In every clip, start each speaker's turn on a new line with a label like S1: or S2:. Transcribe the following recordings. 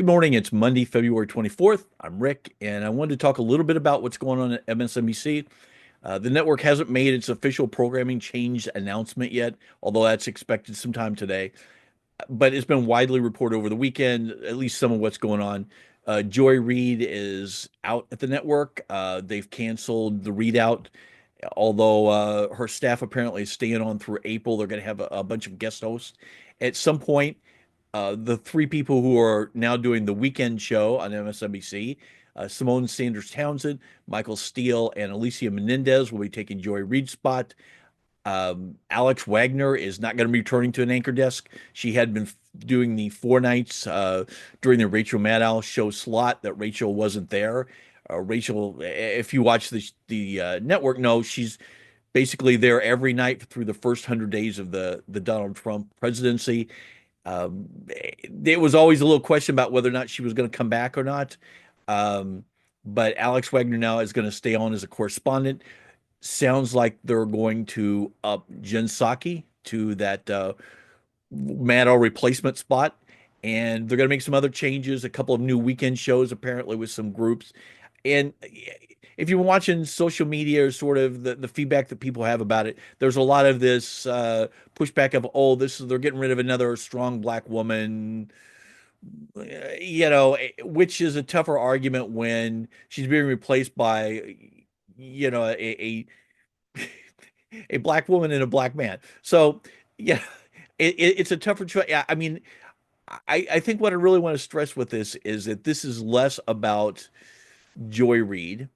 S1: Good morning. It's Monday, February 24th. I'm Rick, and I wanted to talk a little bit about what's going on at MSNBC. The network hasn't made its official programming change announcement yet, although that's expected sometime today. But it's been widely reported over the weekend, at least some of what's going on. Joy Reid is out at the network. They've canceled the readout, although her staff apparently is staying on through April. They're going to have a bunch of guest hosts. At some point, the three people who are now doing the weekend show on MSNBC, Simone Sanders Townsend, Michael Steele, and Alicia Menendez will be taking Joy Reid's spot. Alex Wagner is not going to be returning to an anchor desk. She had been doing the four nights during the Rachel Maddow show slot that Rachel wasn't there. Rachel, if you watch the network, know she's basically there every night through the first 100 days of the Donald Trump presidency. There was always a little question about whether or not she was going to come back or not. Um, but Alex Wagner now is going to stay on as a correspondent. Sounds like they're going to up Jen Psaki to that Maddow replacement spot. And they're going to make some other changes, a couple of new weekend shows, apparently, with some groups. And if you're watching social media or sort of the feedback that people have about it, there's a lot of this pushback of, oh, they're getting rid of another strong black woman, which is a tougher argument when she's being replaced by, a black woman and a black man. So, yeah, it's a tougher choice. Yeah, I mean, I think what I really want to stress with this is that this is less about Joy Reid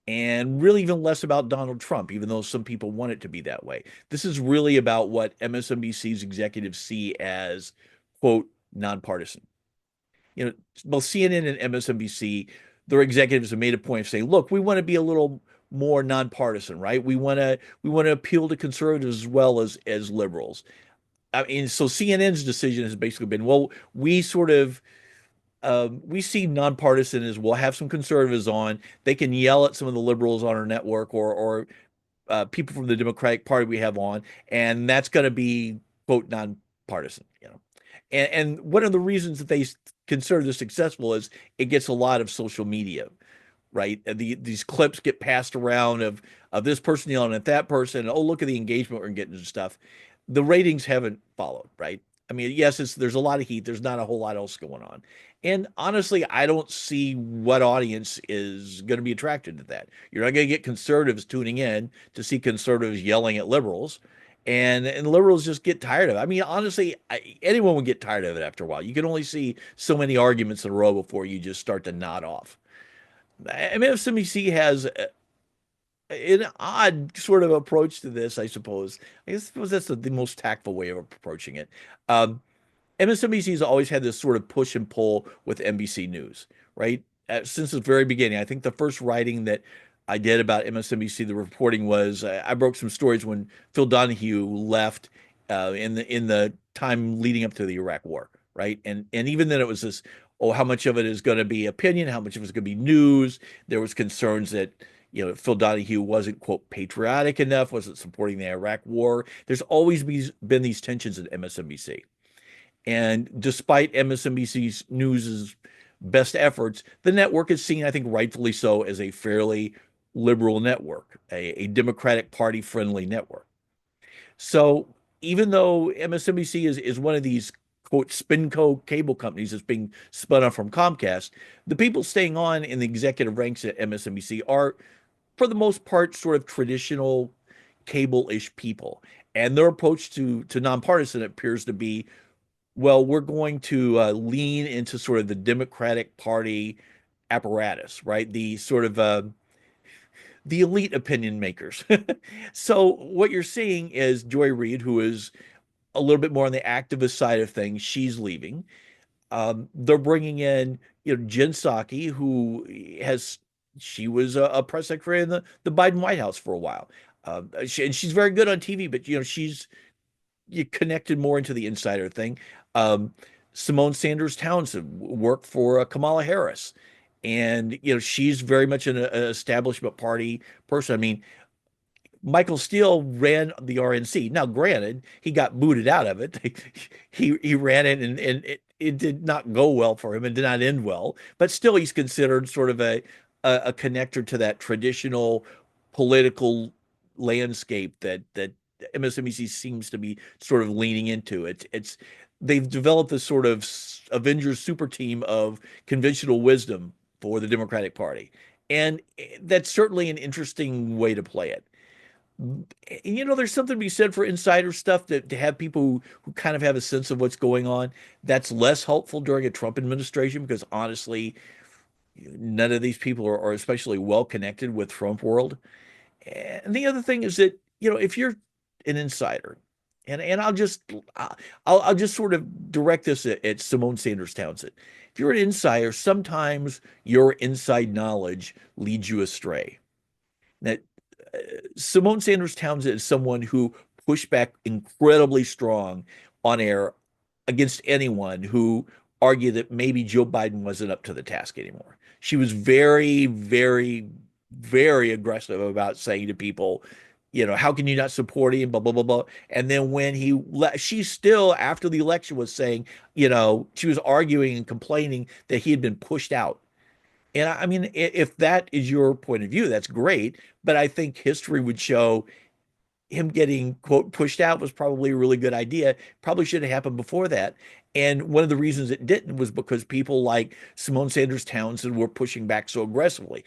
S1: and really even less about Donald Trump, even though some people want it to be that way. This is really about what MSNBC's executives see as, quote, nonpartisan. Both CNN and MSNBC, their executives have made a point of saying, look, we want to be a little more nonpartisan, right? We want to appeal to conservatives as well as liberals. I mean, so CNN's decision has basically been, well, we see nonpartisan as we'll have some conservatives on. They can yell at some of the liberals on our network or people from the Democratic Party we have on, and that's going to be quote nonpartisan. And one of the reasons that they consider this successful is it gets a lot of social media, right? These clips get passed around of this person yelling at that person. Oh, look at the engagement we're getting and stuff. The ratings haven't followed, right? I mean, yes, there's a lot of heat. There's not a whole lot else going on. And honestly, I don't see what audience is going to be attracted to that. You're not going to get conservatives tuning in to see conservatives yelling at liberals. And liberals just get tired of it. I mean, honestly, anyone would get tired of it after a while. You can only see so many arguments in a row before you just start to nod off. I mean, MSNBC has an odd sort of approach to this, I suppose. I suppose that's the most tactful way of approaching it. Um, MSNBC has always had this sort of push and pull with NBC News, right? Since the very beginning. I think the first writing that I did about MSNBC, the reporting was I broke some stories when Phil Donahue left in the time leading up to the Iraq War, right? And even then it was this, oh, how much of it is going to be opinion, how much of it is going to be news. There was concerns that Phil Donahue wasn't, quote, patriotic enough, wasn't supporting the Iraq War. There's always been these tensions at MSNBC. And despite MSNBC's News's best efforts, the network is seen, I think, rightfully so, as a fairly liberal network, a Democratic Party friendly network. So even though MSNBC is one of these quote spinco cable companies that's being spun off from Comcast, the people staying on in the executive ranks at MSNBC are, for the most part, sort of traditional cable-ish people. And their approach to nonpartisan appears to be, well, we're going to lean into sort of the Democratic Party apparatus, right? The sort of the elite opinion makers. So what you're seeing is Joy Reid, who is a little bit more on the activist side of things. She's leaving. They're bringing in, Jen Psaki, who she was a press secretary in the Biden White House for a while. And she's very good on TV, but she's you connected more into the insider thing. Um, Simone Sanders Townsend worked for Kamala Harris, and she's very much an establishment party person. I mean, Michael Steele ran the RNC. Now, granted, he got booted out of it. He ran it, and it did not go well for him and did not end well. But still, he's considered sort of a connector to that traditional political landscape that MSNBC seems to be sort of leaning into. It's they've developed this sort of Avengers super team of conventional wisdom for the Democratic Party, and that's certainly an interesting way to play it. There's something to be said for insider stuff to have people who kind of have a sense of what's going on. That's less helpful during a Trump administration because honestly, none of these people are especially well connected with Trump world. And the other thing is that, if you're an insider, and I'll just sort of direct this at Simone Sanders Townsend. If you're an insider, sometimes your inside knowledge leads you astray. That Simone Sanders Townsend is someone who pushed back incredibly strong on air against anyone who argued that maybe Joe Biden wasn't up to the task anymore. She was very, very, very aggressive about saying to people, how can you not support him, blah, blah, blah, blah. And then when she still, after the election, was saying, she was arguing and complaining that he had been pushed out. And I mean, if that is your point of view, that's great. But I think history would show him getting, quote, pushed out was probably a really good idea. Probably should have happened before that. And one of the reasons it didn't was because people like Simone Sanders Townsend were pushing back so aggressively.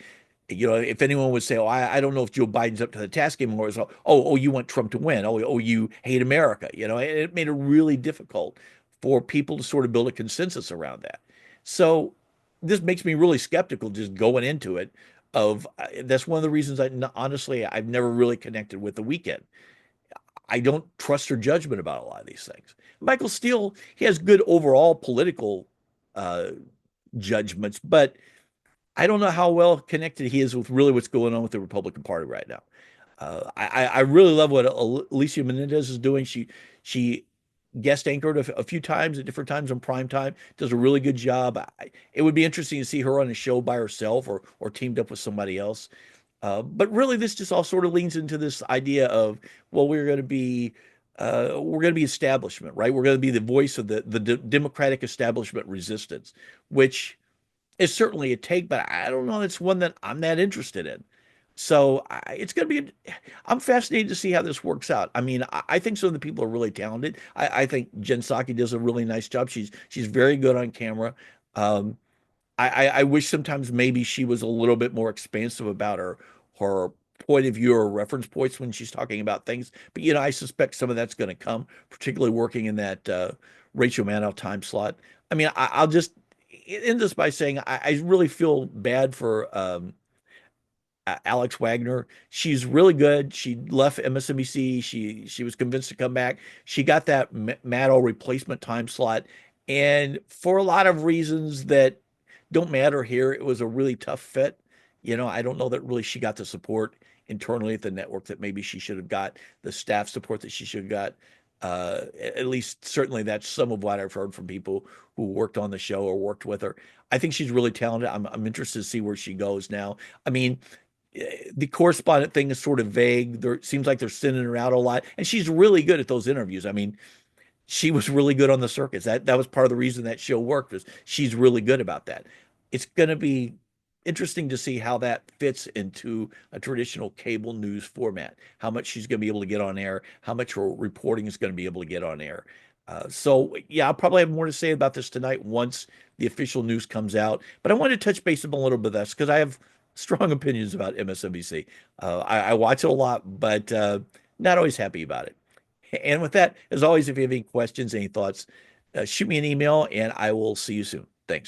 S1: If anyone would say, "Oh, I don't know if Joe Biden's up to the task anymore," it's, "Oh, you want Trump to win? Oh, you hate America." It made it really difficult for people to sort of build a consensus around that. So this makes me really skeptical just going into it. That's one of the reasons honestly I've never really connected with the weekend. I don't trust her judgment about a lot of these things. Michael Steele, he has good overall political uh, judgments, but I don't know how well connected he is with really what's going on with the Republican Party right now. I really love what Alicia Menendez is doing. She guest anchored a few times at different times on prime time. Does a really good job. It would be interesting to see her on a show by herself or teamed up with somebody else. But really, this just all sort of leans into this idea of, well, we're going to be establishment, right? We're going to be the voice of the Democratic establishment resistance, which is certainly a take, but I don't know. It's one that I'm that interested in. So it's going to be, I'm fascinated to see how this works out. I mean, I think some of the people are really talented. I think Jen Psaki does a really nice job. She's very good on camera. Um, I wish sometimes maybe she was a little bit more expansive about her point of view or reference points when she's talking about things. But I suspect some of that's going to come, particularly working in that Rachel Maddow time slot. I mean, I'll just end this by saying I really feel bad for Alex Wagner. She's really good. She left MSNBC. She was convinced to come back. She got that Maddow replacement time slot, and for a lot of reasons that don't matter here, it was a really tough fit. I don't know that really she got the support internally at the network that maybe she should have got, the staff support that she should have got. At least certainly that's some of what I've heard from people who worked on the show or worked with her. I think she's really talented. I'm interested to see where she goes now. I mean, the correspondent thing is sort of vague. There seems like they're sending her out a lot, and she's really good at those interviews. I mean, she was really good on the circuits. That was part of the reason that show worked, was she's really good about that. It's going to be interesting to see how that fits into a traditional cable news format. How much she's going to be able to get on air, how much her reporting is going to be able to get on air. So yeah, I'll probably have more to say about this tonight once the official news comes out. But I wanted to touch base on a little bit of this because I have strong opinions about MSNBC. I watch it a lot, but not always happy about it. And with that, as always, if you have any questions, any thoughts, shoot me an email and I will see you soon. Thanks.